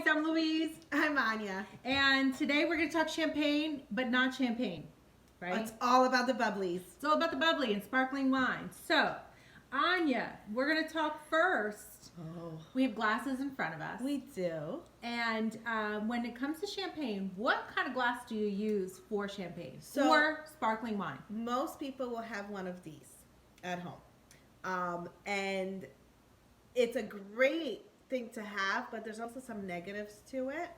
guys, I'm Louise. I'm Ania. And today we're going to talk champagne, but not champagne, right? It's all about the bubblies. It's all about the bubbly and sparkling wine. So, Ania, we're going to talk first. Oh, We have glasses in front of us. we do. And when it comes to champagne, what kind of glass do you use for champagne So- or sparkling wine? Most people will have one of these at home. And it's a great thing to have, but there's also some negatives to it.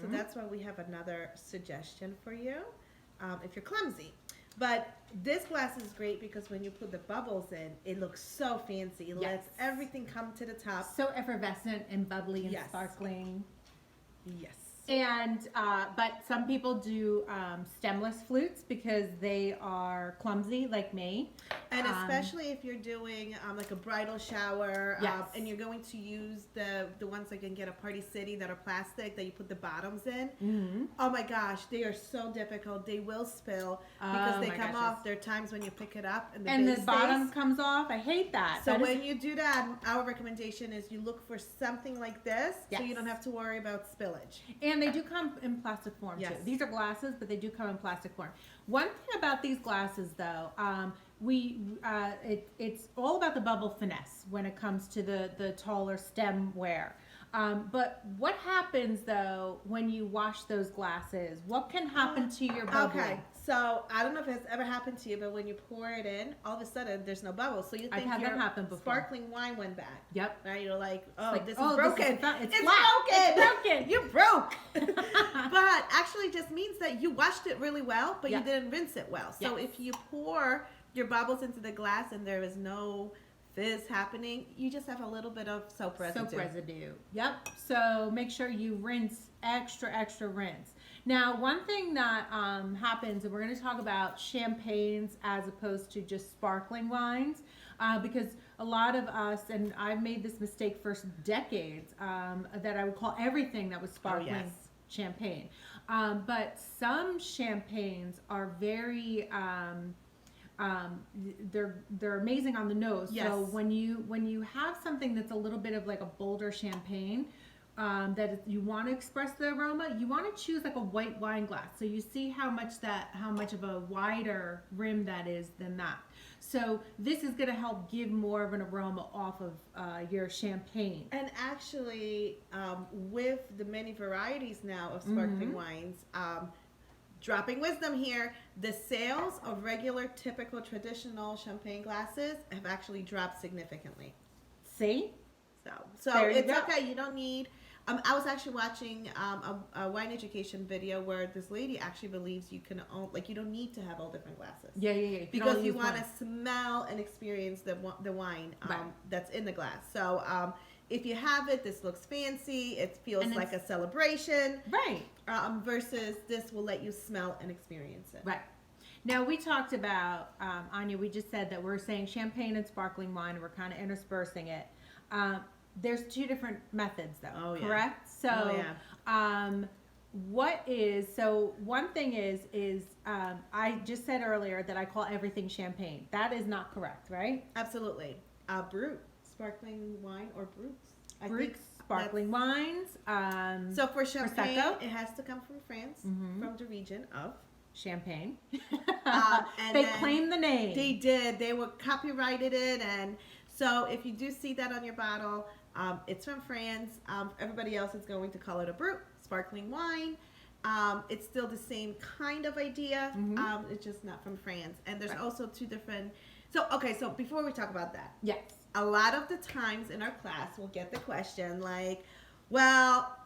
So that's why we have another suggestion for you if you're clumsy. But this glass is great because when you put the bubbles in, it looks so fancy. It lets everything come to the top. So effervescent and bubbly and Yes. sparkling. Yes. And but some people do stemless flutes because they are clumsy like me. And especially if you're doing like a bridal shower Yes. and you're going to use the ones that you can get at Party City that are plastic that you put the bottoms in. Oh my gosh, they are so difficult. They will spill because they come off. There are times when you pick it up and And base the bottom stays. comes off. I hate that. So That is- when you do that, our recommendation is you look for something like this so you Yes. don't have to worry about spillage. and they do come in plastic form Yes. too. These are glasses, but they do come in plastic form. One thing about these glasses, though, it's all about the bubble finesse when it comes to the taller stemware. But what happens though when you wash those glasses? What can happen to your bubble? Okay, so I don't know if it's ever happened to you, but when you pour it in, all of a sudden there's no bubbles. So you I've think had your that happen before. sparkling wine went bad. Yep. Right? You're like, oh, like, this oh, is this is broken. flat. It's It's flat. broken. It's broken. You broke. But actually just means that you washed it really well, but Yeah. you didn't rinse it well. So Yes. if you pour your bubbles into the glass and there is no fizz happening, you just have a little bit of soap residue. Soap residue. Yep. So make sure you rinse, extra rinse. Now, one thing that happens, and we're going to talk about champagnes as opposed to just sparkling wines, because a lot of us, and I've made this mistake for decades, that I would call everything that was sparkling yes. champagne. But some champagnes are very they're amazing on the nose. Yes. So when you have something that's a little bit of like a bolder champagne, you want to express the aroma, you want to choose like a white wine glass. So you see how much of a wider rim that is than that. So this is going to help give more of an aroma off of your champagne. And actually, with the many varieties now of sparkling wines, dropping wisdom here, the sales of regular, typical, traditional champagne glasses have actually dropped significantly. See? So There you it's go. okay. You don't need. I was actually watching a wine education video where this lady actually believes you can own, like you don't need to have all different glasses. Yeah. Because only you use want to one. smell and experience the wine Right. that's in the glass. So if you have it, this looks fancy. It feels And like a celebration. Right. Versus this will let you smell and experience it. Right. Now we talked about, Anya, we just said that we're saying champagne and sparkling wine, and we're kind of interspersing it. There's two different methods though, Oh, yeah. correct? So, Oh, one thing is I just said earlier that I call everything champagne. That is not correct, right? Absolutely. Brut, sparkling wine or Bruts. I Brut think sparkling wines. so for champagne, Prosecco. it has to come from France, from the region of. Champagne. And They then claim the name. They did. They were copyrighted it, and so if you do see that on your bottle, it's from France. Everybody else is going to call it a Brut, sparkling wine. It's still the same kind of idea. It's just not from France. And there's also two different. So before we talk about that, Yes. a lot of the times in our class, we'll get the question like, well,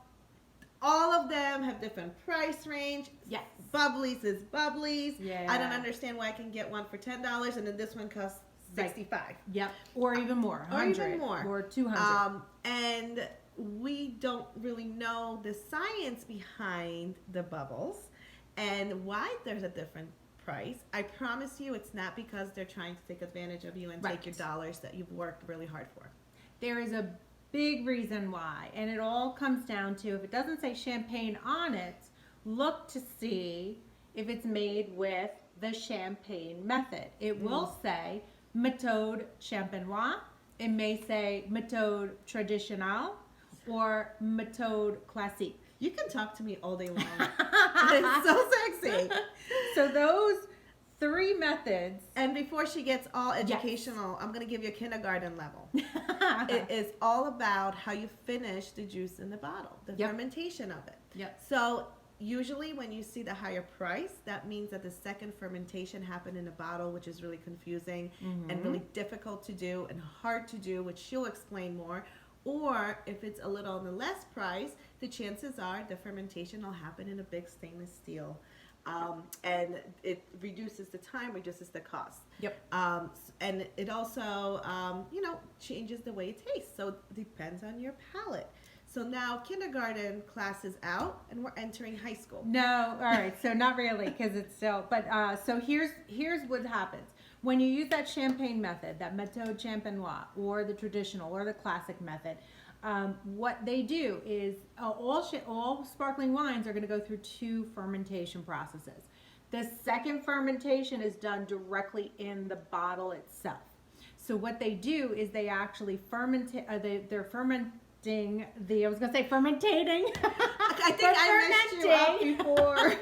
all of them have different price range. Yes. Bubblies is bubblies. Yeah. I don't understand why I can get one for $10 and then this one costs $65. Yep. Or even more. Or even 100, more. Or 200. And we don't really know the science behind the bubbles and why there's a different price. I promise you it's not because they're trying to take advantage of you and take your dollars that you've worked really hard for. There is a big reason why, and it all comes down to, if it doesn't say champagne on it, look to see if it's made with the champagne method. It will say méthode champenoise. It may say méthode traditionnelle, or méthode classique. You can talk to me all day long. It's so sexy. So those 3 methods. And before she gets all educational, I'm going to give you a kindergarten level. It is all about how you finish the juice in the bottle, the fermentation of it. Yep. So usually when you see the higher price, that means that the second fermentation happened in a bottle, which is really confusing and really difficult to do and hard to do, which she'll explain more. Or if it's a little on the less price, the chances are the fermentation will happen in a big stainless steel. And it reduces the time, reduces the cost. Yep. And it also, changes the way it tastes. So it depends on your palate. So now kindergarten class is out and we're entering high school. No, all right. So not really, because it's still. But so here's what happens when you use that champagne method, that méthode champenoise, or the traditional, or the classic method. What they do is all sparkling wines are going to go through 2 fermentation processes. The second fermentation is done directly in the bottle itself. So what they do is they actually they're fermenting I was going to say fermentating. I think I messed you up before.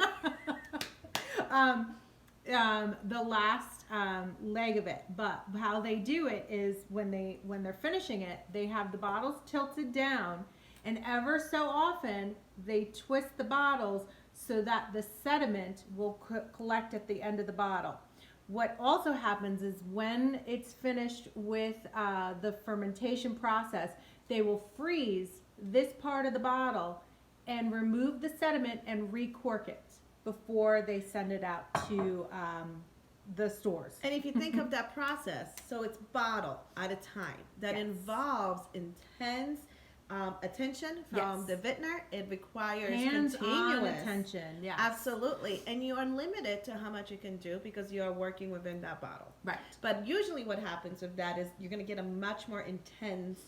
The last leg of it, but how they do it is when they're finishing it, they have the bottles tilted down, and ever so often they twist the bottles so that the sediment will collect at the end of the bottle. What also happens is when it's finished with the fermentation process, they will freeze this part of the bottle and remove the sediment and recork it before they send it out to the stores. And if you think of that process, so it's bottle at a time. That involves intense attention from the vintner. It requires hands-on attention. Yes. Absolutely. And you are limited to how much you can do because you are working within that bottle. Right. But usually what happens with that is you're going to get a much more intense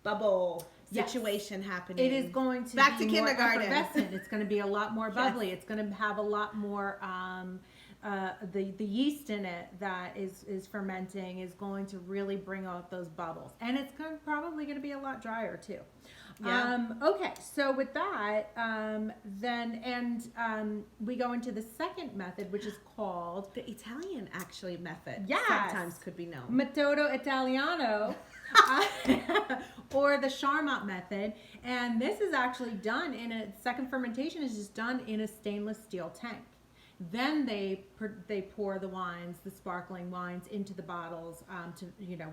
bubble situation happening. It is going to back be to more kindergarten. Effervescent. It's going to be a lot more bubbly. It's going to have a lot more the yeast in it that is fermenting is going to really bring out those bubbles, and it's probably going to be a lot drier too. Yeah. Okay, so with that, we go into the second method, which is called the Italian method. Yes. Sometimes could be known. Metodo Italiano. Or the Charmat method, and this is actually done in a second fermentation is just done in a stainless steel tank. Then they pour the wines, the sparkling wines, into the bottles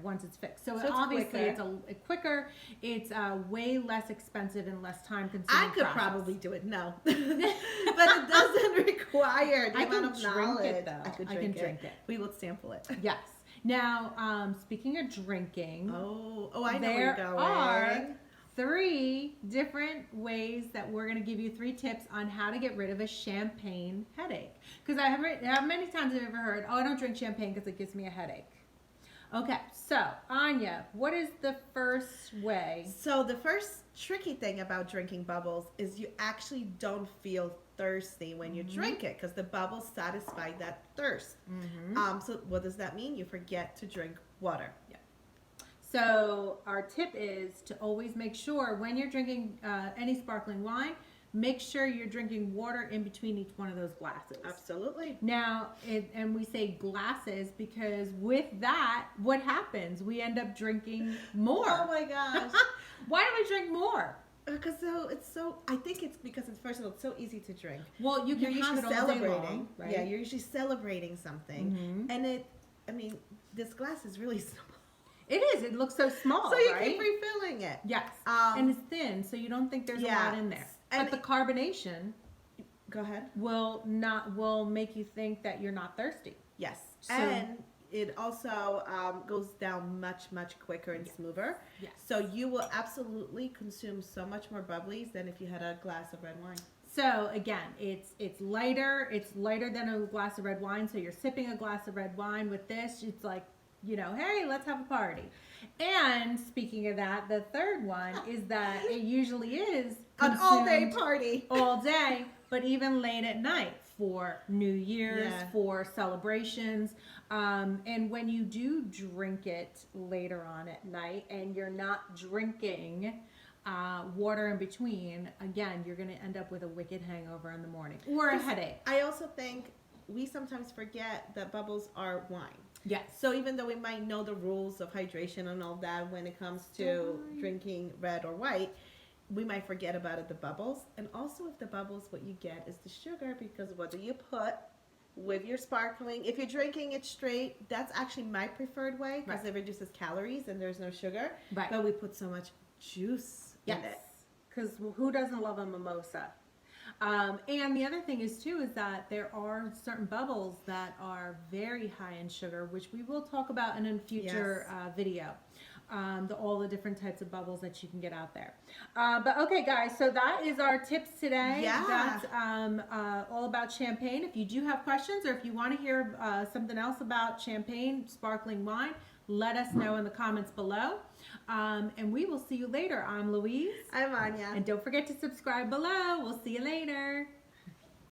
once it's fixed. So obviously it's quicker. It's way less expensive and less time consuming. I could probably do it. No, but it doesn't require the amount of knowledge. I can drink it. We will sample it. Yes. Now, speaking of drinking, I know where you're going. There are 3 different ways that we're going to give you 3 tips on how to get rid of a champagne headache. Because how many times have you ever heard, I don't drink champagne because it gives me a headache. Okay, so Anya, what is the first way? So the first tricky thing about drinking bubbles is you actually don't feel thirsty when you drink it because the bubbles satisfy that thirst. So what does that mean? You forget to drink water. Yeah. So our tip is to always make sure when you're drinking any sparkling wine, make sure you're drinking water in between each one of those glasses. Absolutely. Now, and we say glasses because with that, what happens? We end up drinking more. Oh my gosh. Why do we drink more? Because I think it's because first of all, it's so easy to drink. Well, you're usually have it all celebrating, day long, right? Yeah, you're usually celebrating something, and this glass is really small. It is. It looks so small, so you right? keep refilling it. Yes, and it's thin, so you don't think there's a lot in there. And but the carbonation, go ahead, will make you think that you're not thirsty. Yes, and it also goes down much quicker and smoother. Yes. So you will absolutely consume so much more bubblies than if you had a glass of red wine. So again, it's lighter. It's lighter than a glass of red wine. So you're sipping a glass of red wine with this. It's like, hey, let's have a party. And speaking of that, the third one is that it usually is an all-day party. All day, but even late at night for New Year's, for celebrations. And when you do drink it later on at night and you're not drinking water in between, again, you're going to end up with a wicked hangover in the morning or a headache. I also think we sometimes forget that bubbles are wine. Yes. So even though we might know the rules of hydration and all that when it comes to drinking red or white, we might forget about the bubbles. And also if the bubbles, what you get is the sugar, because what do you put with your sparkling? If you're drinking it straight, that's actually my preferred way, because it reduces calories and there's no sugar. Right. But we put so much juice in it. Because who doesn't love a mimosa? And the other thing is too is that there are certain bubbles that are very high in sugar, which we will talk about in a future video. All the different types of bubbles that you can get out there. But okay, guys, so that is our tips today. Yeah. That's all about champagne. If you do have questions, or if you want to hear something else about champagne, sparkling wine, let us know in the comments below. And we will see you later. I'm Louise. I'm Ania. And don't forget to subscribe below. We'll see you later.